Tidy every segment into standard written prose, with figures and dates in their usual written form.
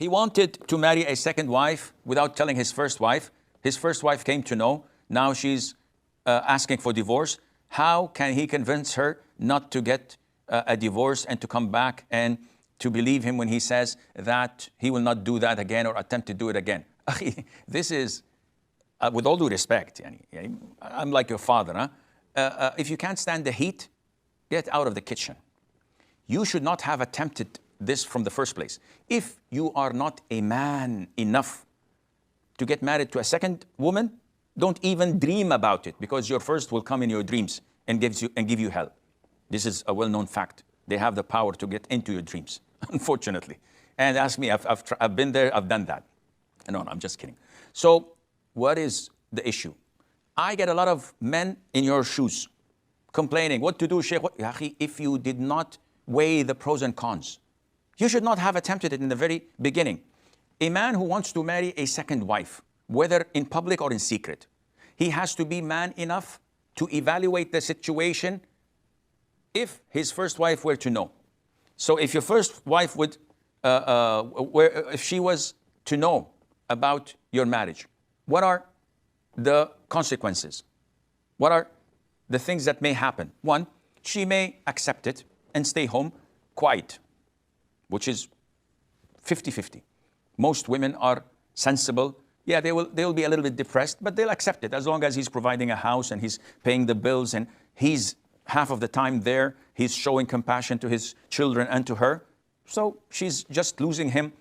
He wanted to marry a second wife without telling his first wife. His first wife came to know. Now she's asking for divorce. How can he convince her not to get a divorce and to come back and to believe him when he says that he will not do that again or attempt to do it again? This is, with all due respect, I'm like your father. Huh? If you can't stand the heat, get out of the kitchen. You should not have attempted this from the first place. If you are not a man enough to get married to a second woman, don't even dream about it, because your first will come in your dreams and give you hell. This is a well-known fact. They have the power to get into your dreams, unfortunately. And ask me, I've been there, I've done that. No, I'm just kidding. So what is the issue? I get a lot of men in your shoes complaining, what to do, Sheikh? If you did not weigh the pros and cons, you should not have attempted it in the very beginning. A man who wants to marry a second wife, whether in public or in secret, he has to be man enough to evaluate the situation if his first wife were to know. So if your first wife would, if she was to know about your marriage, what are the consequences? What are the things that may happen? One, she may accept it and stay home quiet, which is 50-50. Most women are sensible. Yeah, they will be a little bit depressed, but they'll accept it as long as he's providing a house and he's paying the bills and he's half of the time there, he's showing compassion to his children and to her. So she's just losing him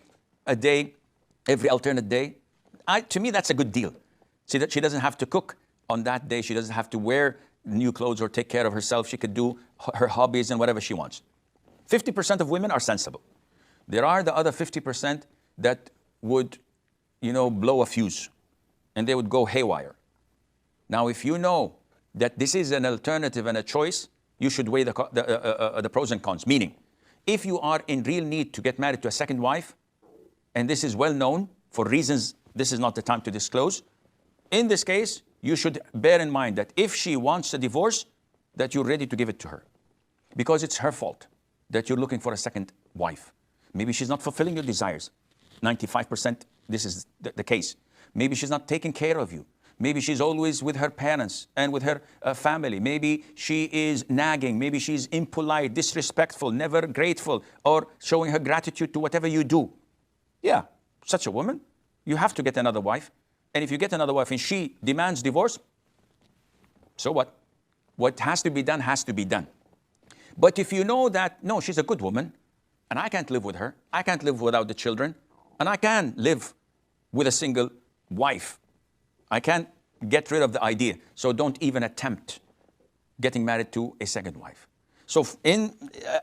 a day, every alternate day. To me, that's a good deal. See, that she doesn't have to cook on that day. She doesn't have to wear new clothes or take care of herself. She could do her hobbies and whatever she wants. 50% of women are sensible. There are the other 50% that would, blow a fuse and they would go haywire. Now, if you know that this is an alternative and a choice, you should weigh the pros and cons. Meaning, if you are in real need to get married to a second wife, and this is well known for reasons this is not the time to disclose, in this case, you should bear in mind that if she wants a divorce, that you're ready to give it to her. Because it's her fault that you're looking for a second wife. Maybe she's not fulfilling your desires. 95% this is the case. Maybe she's not taking care of you. Maybe she's always with her parents and with her family. Maybe she is nagging. Maybe she's impolite, disrespectful, never grateful, or showing her gratitude to whatever you do. Yeah, such a woman, you have to get another wife. And if you get another wife and she demands divorce, so what? What has to be done has to be done. But if you know that, no, she's a good woman, and I can't live with her, I can't live without the children, and I can live with a single wife, I can't get rid of the idea. So don't even attempt getting married to a second wife. So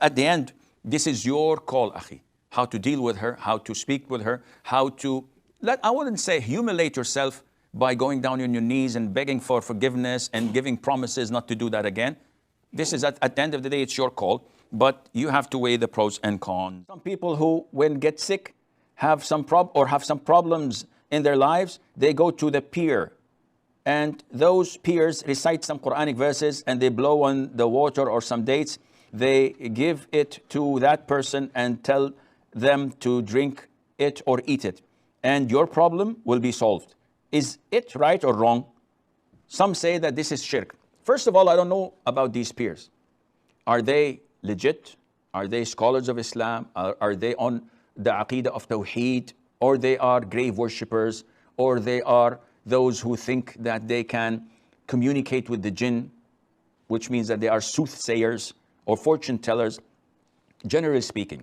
at the end, this is your call, akhi. How to deal with her, how to speak with her, how to, I wouldn't say humiliate yourself by going down on your knees and begging for forgiveness and giving promises not to do that again. This is at the end of the day, it's your call, but you have to weigh the pros and cons. Some people who, when get sick, have some problems in their lives, they go to the pier. And those pirs recite some Quranic verses and they blow on the water or some dates. They give it to that person and tell them to drink it or eat it. And your problem will be solved. Is it right or wrong? Some say that this is shirk. First of all, I don't know about these pirs. Are they legit? Are they scholars of Islam? Are they on the aqidah of Tawheed? Or they are grave worshippers? Or they are those who think that they can communicate with the jinn, which means that they are soothsayers or fortune tellers? Generally speaking,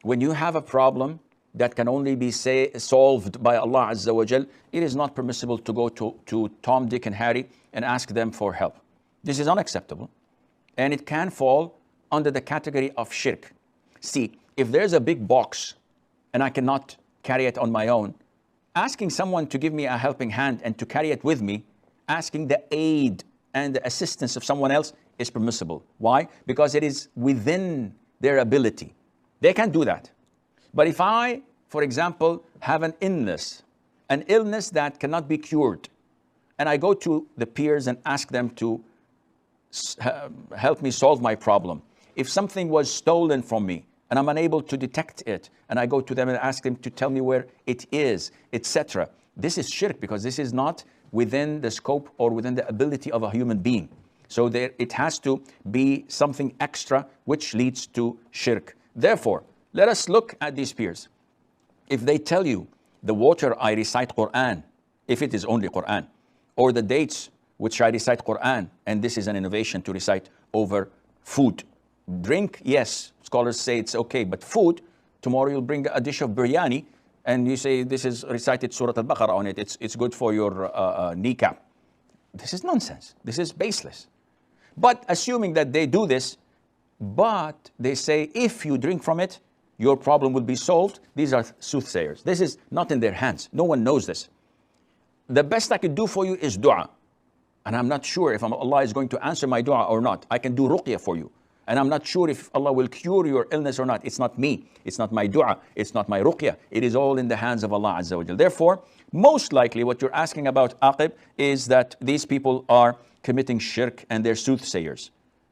when you have a problem that can only be solved by Allah Azza wa Jal, it is not permissible to go to Tom, Dick, and Harry and ask them for help. This is unacceptable. And it can fall under the category of shirk. See, if there's a big box and I cannot carry it on my own, asking someone to give me a helping hand and to carry it with me, asking the aid and the assistance of someone else is permissible. Why? Because it is within their ability. They can do that. But if I, for example, have an illness that cannot be cured, and I go to the peers and ask them to help me solve my problem. If something was stolen from me, and I'm unable to detect it, and I go to them and ask them to tell me where it is, etc. This is shirk, because this is not within the scope or within the ability of a human being. So it has to be something extra which leads to shirk. Therefore, let us look at these pirs. If they tell you the water I recite Quran, if it is only Quran, or the dates which I recite Quran, and this is an innovation to recite over food. Drink, yes, scholars say it's okay, but food, tomorrow you'll bring a dish of biryani, and you say this is recited Surah Al-Baqarah on it, it's good for your kneecap. This is nonsense. This is baseless. But assuming that they do this, but they say if you drink from it, your problem will be solved. These are soothsayers. This is not in their hands. No one knows this. The best I could do for you is dua. And I'm not sure if Allah is going to answer my dua or not. I can do ruqyah for you. And I'm not sure if Allah will cure your illness or not. It's not me. It's not my dua. It's not my ruqyah. It is all in the hands of Allah Azza wa Jal. Therefore, most likely what you're asking about, Aqib, is that these people are committing shirk and they're soothsayers.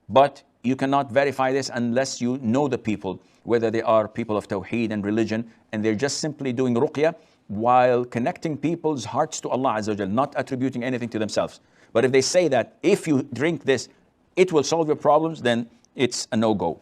But you cannot verify this unless you know the people, whether they are people of Tawheed and religion, and they're just simply doing ruqyah while connecting people's hearts to Allah Azza wa Jal, not attributing anything to themselves. But if they say that if you drink this, it will solve your problems, then it's a no-go.